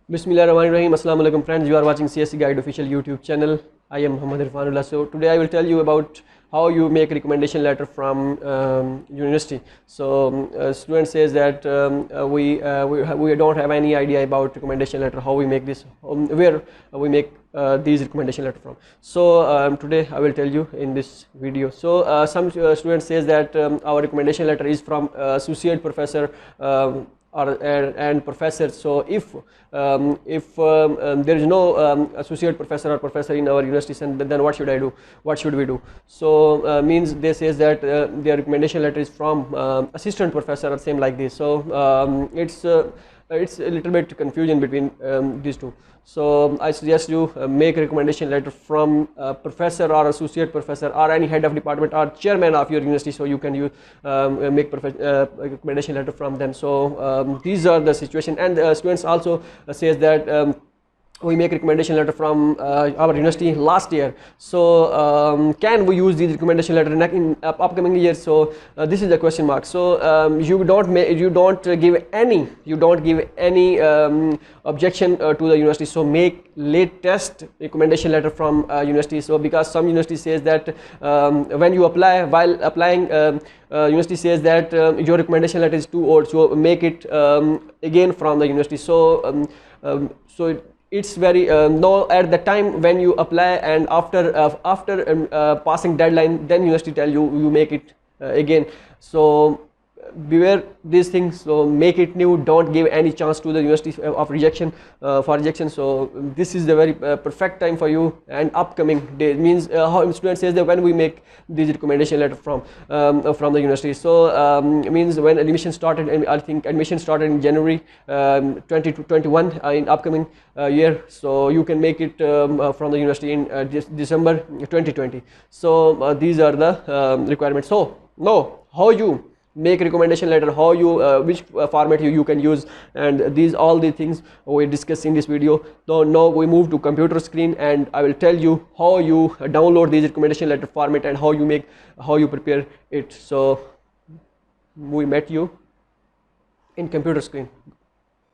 Bismillahirrahmanirrahim. Assalamu alaikum friends. You are watching CSC Guide official YouTube channel. I am Muhammad Irfanullah. So today I will tell you about how you make recommendation letter from university. So student says that we don't have any idea about recommendation letter, how we make this, where we make these recommendation letter from. So today I will tell you in this video. So some student says that our recommendation letter is from associate professor and professor. So if there is no associate professor or professor in our university, then what should I do? What should we do? So means they says that their recommendation letter is from assistant professor or same like this. So it's a little bit confusion between these two. So I suggest you make a recommendation letter from professor or associate professor or any head of department or chairman of your university, so you can make recommendation letter from them. So these are the situation, and students also says that we make recommendation letter from our university last year. So can we use these recommendation letter in upcoming years? So this is the question mark. So you don't give any objection to the university. So make latest recommendation letter from university. So because some university says that when you apply, while applying, university says that your recommendation letter is too old, so make it again from the university. So it's very no, at the time when you apply and after passing deadline, then university tell you make it again. So beware these things. So make it new. Don't give any chance to the university of rejection for rejection. So this is the very perfect time for you. And upcoming day means how student says that when we make this recommendation letter from the university. So means when admission started, and I think admission started in January 2021 in upcoming year. So you can make it from the university in December 2020. So these are the requirements. So know how you make recommendation letter, how you which format you can use, and these all the things we discuss in this video. So now we move to computer screen, and I will tell you how you download these recommendation letter format and how you prepare it. So we met you in computer screen.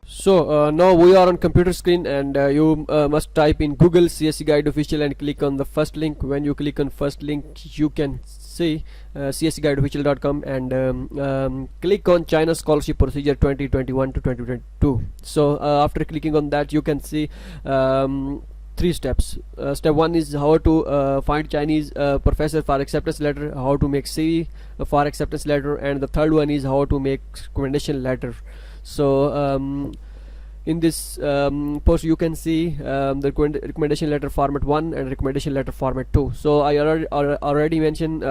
So now we are on computer screen, and you must type in Google CSC Guide official and click on the first link. When you click on first link, you can see cscguideofficial.com and click on China Scholarship Procedure 2021 to 2022. So after clicking on that, you can see three steps. Step 1 is how to find Chinese professor for acceptance letter, how to make CV for acceptance letter, and the third one is how to make recommendation letter. So in this post you can see the recommendation letter format 1 and recommendation letter format 2. So I already mentioned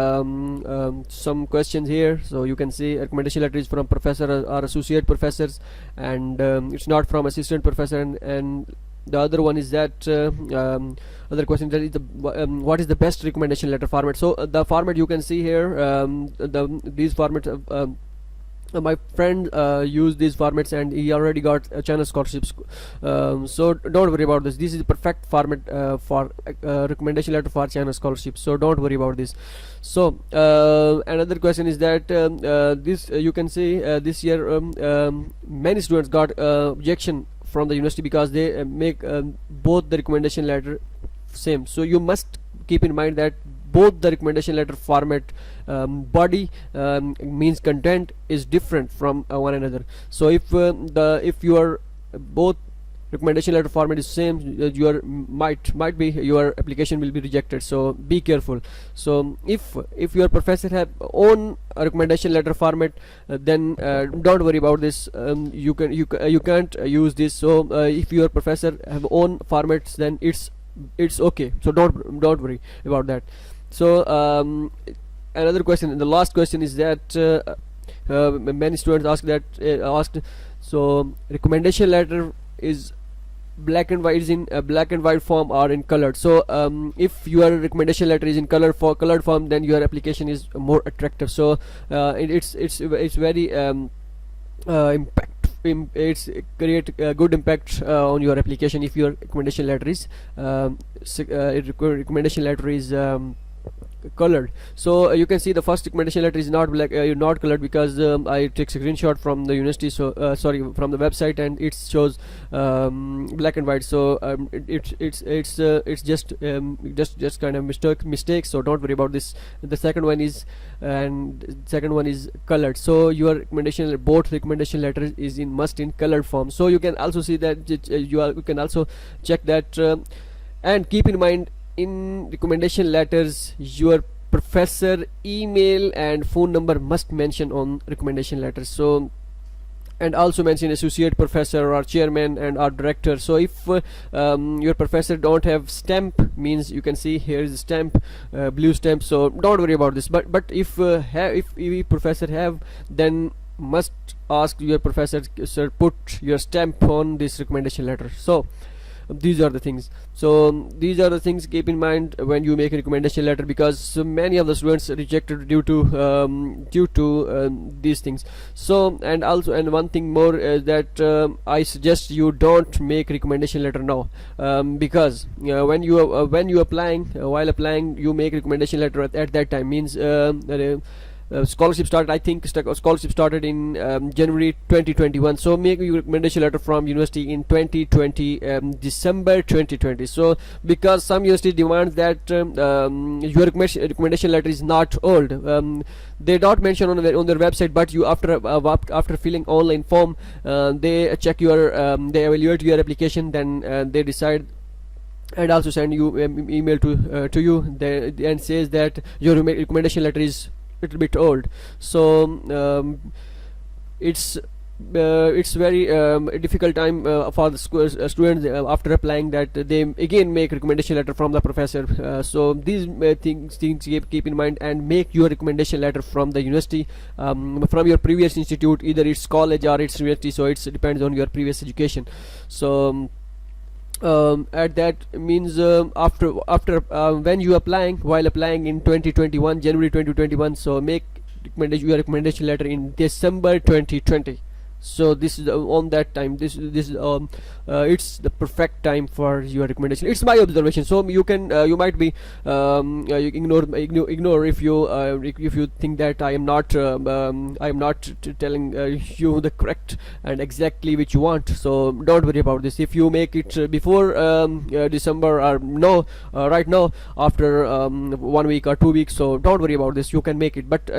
some questions here. So you can see recommendation letter is from professor or associate professors, and it's not from assistant professor, and the other one is that other question, that is the what is the best recommendation letter format. So the format you can see here, these formats, my friend used these formats and he already got China scholarships. So don't worry about this. This is the perfect format for recommendation letter for China scholarships. So don't worry about this. So another question is that this you can see this year many students got objection from the university because they make both the recommendation letter same. So you must keep in mind that both the recommendation letter format body means content is different from one another. So if your both recommendation letter format is same, your might be your application will be rejected. So be careful. So if your professor have own recommendation letter format, then don't worry about this. You can't use this. So if your professor have own formats, then it's okay. So don't worry about that. So another question, the last question is that many students asked. So recommendation letter is black and white, is in black and white form or in colored. So if your recommendation letter is in colored form, then your application is more attractive. So it's very it's create a good impact on your application if your recommendation letter is colored. So you can see the first recommendation letter is not black, not colored, because I took a screenshot from the university, so sorry, from the website, and it shows black and white. So it's just kind of mistake, so don't worry about this. The second one is colored, so your recommendation, both recommendation letters is must in colored form. So you can also see that you can also check that, and keep in mind, in recommendation letters your professor email and phone number must mention on recommendation letters. So, and also mention associate professor or chairman and or director. So if your professor don't have stamp, means you can see here is a stamp, blue stamp, so don't worry about this. But if professor have, then must ask your professor, sir, put your stamp on this recommendation letter. So these are the things. So these are the things keep in mind when you make a recommendation letter, because so many of the students rejected due to these things. So and one thing more is that I suggest you don't make recommendation letter now, because when you applying, while applying, you make recommendation letter at that time, means scholarship started, I think scholarship started in January 2021. So make your recommendation letter from university in 2020, December 2020. So because some university demands that your recommendation letter is not old, they don't mention on their website, but you after filling online form, they check your they evaluate your application, then they decide and also send you email to you, and says that your recommendation letter is little bit old. So it's very difficult time for the students after applying, that they again make recommendation letter from the professor. So these things keep in mind, and make your recommendation letter from the university, from your previous institute, either it's college or it's university, so it depends on your previous education. So at that means after when you applying, while applying in 2021, January 2021, so make your recommendation letter in December 2020. So this is on that time, this it's the perfect time for your recommendation. It's my observation, so you can you might be ignore if you think that I am not telling you the correct and exactly which you want. So don't worry about this. If you make it before December, or no, right now after 1 week or 2 weeks, so don't worry about this, you can make it. But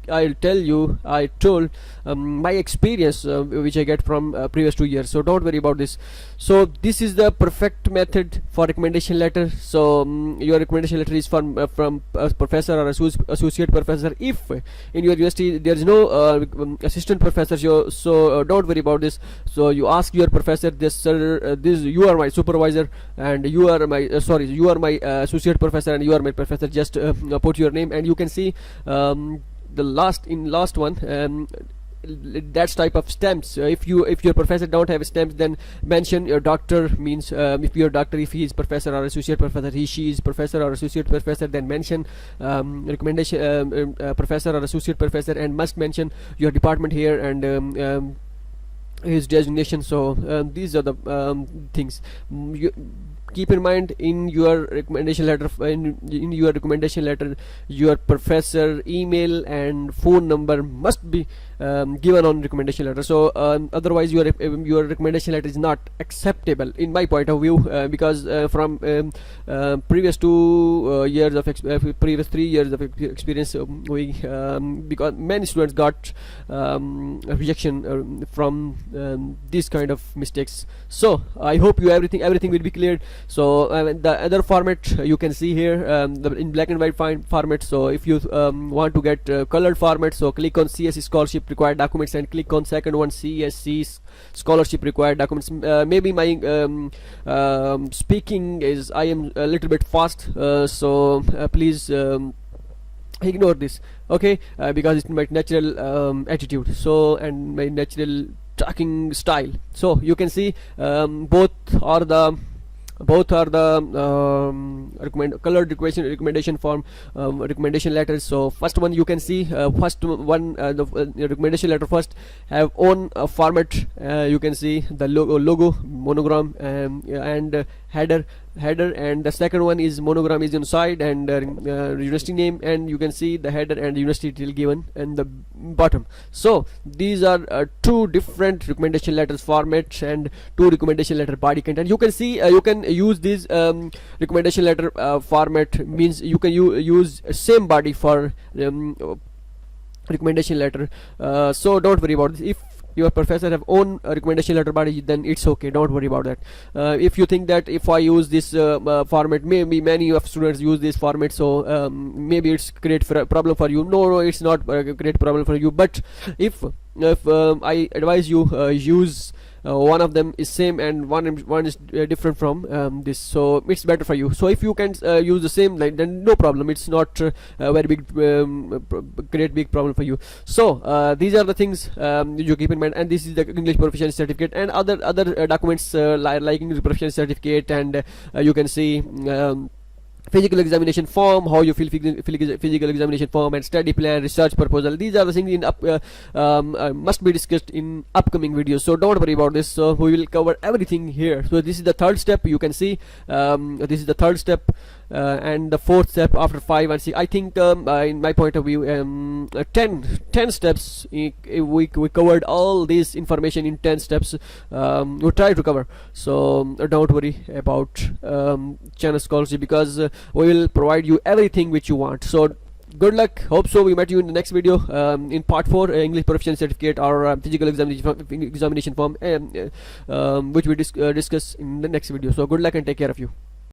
I'll tell you, I told my experience which I get from previous 2 years, so don't worry about this. So this is the perfect method for recommendation letter. So your recommendation letter is from a professor or associate professor. If in your university there is no assistant professor, so don't worry about this. So you ask your professor, this sir, this you are my supervisor, and you are my you are my associate professor, and you are my professor, just put your name, and you can see the last one, that's type of stamps. If your professor don't have stamps, then mention your doctor, means if your doctor, if he is professor or associate professor, she is professor or associate professor, then mention recommendation professor or associate professor, and must mention your department here and his designation. So these are the things. Keep in mind, in your recommendation letter, your professor email and phone number must be given on recommendation letter. So otherwise your recommendation letter is not acceptable in my point of view, because from previous 2 years of previous 3 years of experience, we because many students got rejection from these kind of mistakes. So I hope everything will be cleared. So the other format you can see here, in black and white format. So if you want to get colored format, so click on CSC Scholarship Required Documents and click on second one, CSC Scholarship Required Documents. Maybe my speaking is, I am a little bit fast, so please ignore this, okay, because it's my natural attitude, so, and my natural talking style. So you can see both are the colored recommendation form, recommendation letters. So first one you can see, first one, the recommendation letter first have own format. You can see the logo monogram and header, and the second one is monogram is inside, and university name, and you can see the header and university title given in the bottom. So these are two different recommendation letters formats and two recommendation letter body content. You can see you can use this recommendation letter format, means you can use same body for recommendation letter. So don't worry about this. If your professor have own recommendation letter body, then it's okay, don't worry about that. If you think that if I use this format, maybe many of students use this format, so maybe it's create problem for you. No, it's not a great problem for you. But if I advise you use one of them is same and one is different from this, so it's better for you. So if you can use the same line, then no problem, it's not a very big great big problem for you. So these are the things you keep in mind, and this is the English proficiency certificate and other documents like English proficiency certificate, and you can see physical examination form, how you fill physical examination form, and study plan, research proposal. These are the things in must be discussed in upcoming videos, so don't worry about this. So we will cover everything here. So this is the third step, you can see this is the third step, and the fourth step after 5 and 6. I think in my point of view 10 steps, we covered all this information in 10 steps. We try to cover, so don't worry about channel scholarship, because we will provide you everything which you want. So good luck, hope so we met you in the next video in part 4, English proficiency certificate or physical examination form, which we discuss in the next video. So good luck and take care of you.